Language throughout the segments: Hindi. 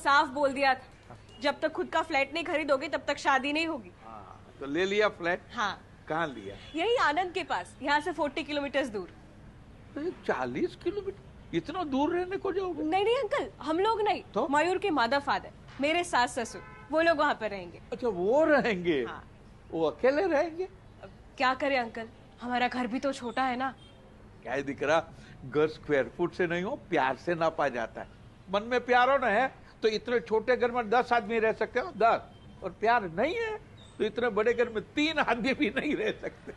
साफ बोल दिया था, जब तक खुद का फ्लैट नहीं खरीदोगे तब तक शादी नहीं होगी। हाँ, तो ले लिया फ्लैट? हाँ। कहाँ लिया? यही आनंद के पास, यहाँ से 40 किलोमीटर दूर। 40 किलोमीटर? इतना दूर रहने को जाओगे? नहीं नहीं अंकल, हम लोग नहीं तो? मयूर के मदर फादर, मेरे सास ससुर, वो लोग वहाँ पर रहेंगे। अच्छा, वो रहेंगे? हाँ। वो अकेले रहेंगे? अब क्या करें अंकल, हमारा घर भी तो छोटा है ना। क्या है दिख रहा, घर स्क्वायर फुट से नहीं हो, प्यार से नापा जाता है। मन में प्यार होना है तो इतने छोटे घर में 10 आदमी रह सकते हो, 10। और प्यार नहीं है तो इतने बड़े घर में 3 आदमी भी नहीं रह सकते।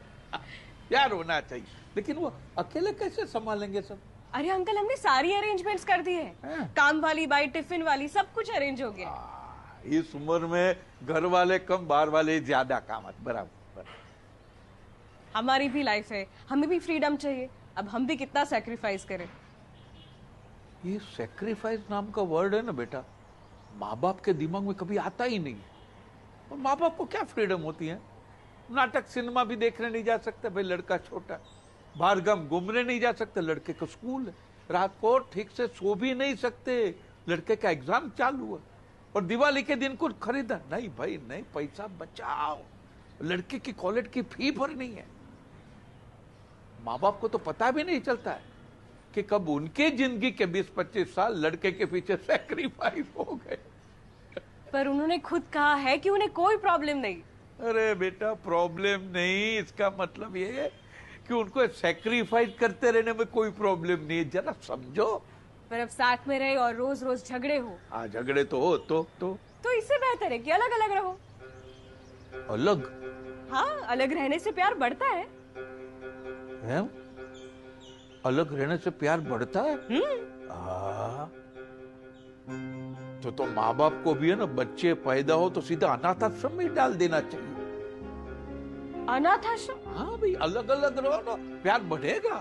प्यार होना चाहिए। लेकिन वो अकेले कैसे संभालेंगे सब? अरे अंकल, हमने सारी अरेंजमेंट्स कर दी है, काम वाली बाई, टिफिन वाली, सब कुछ अरेंज हो गया। इस उम्र में घर वाले कम, बाहर वाले ज्यादा काम। बराबर। हमारी भी लाइफ है, हमें भी फ्रीडम चाहिए। अब हम भी कितना सैक्रिफाइस करें। ये सैक्रिफाइस नाम का वर्ड है ना बेटा, माँ बाप के दिमाग में कभी आता ही नहीं। और माँ बाप को क्या फ्रीडम होती है? नाटक सिनेमा भी देखने नहीं जा सकते भाई, लड़का छोटा। बाहर गम घूमने नहीं जा सकते, लड़के का स्कूल है। रात को ठीक से सो भी नहीं सकते, लड़के का एग्जाम चालू है। और दिवाली के दिन कुछ खरीदा नहीं भाई, नहीं, पैसा बचाओ, लड़के की कॉलेज की फी भरनी है। माँ बाप को तो पता भी नहीं चलता है कि कब उनके जिंदगी के 20-25 साल लड़के के पीछे सैक्रिफाइस हो गए। पर उन्होंने खुद कहा है कि उन्हें कोई प्रॉब्लम नहीं। अरे बेटा, प्रॉब्लम नहीं, इसका मतलब ये है कि उनको सैक्रिफाइस करते रहने में कोई प्रॉब्लम नहीं है। जरा समझो। पर अब साथ में रहे और रोज रोज झगड़े हो। हाँ, झगड़े तो हो तो इससे बेहतर है कि अलग अलग रहो। अलग? हाँ, अलग रहने से प्यार बढ़ता है। अलग रहने से प्यार बढ़ता है? तो माँ बाप को भी है ना, बच्चे पैदा हो तो सीधा अनाथ आश्रम में डाल देना चाहिए। अनाथ आश्रम? हाँ भाई, अलग अलग रहो ना, प्यार बढ़ेगा।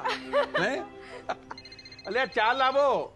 अरे चाल आवो,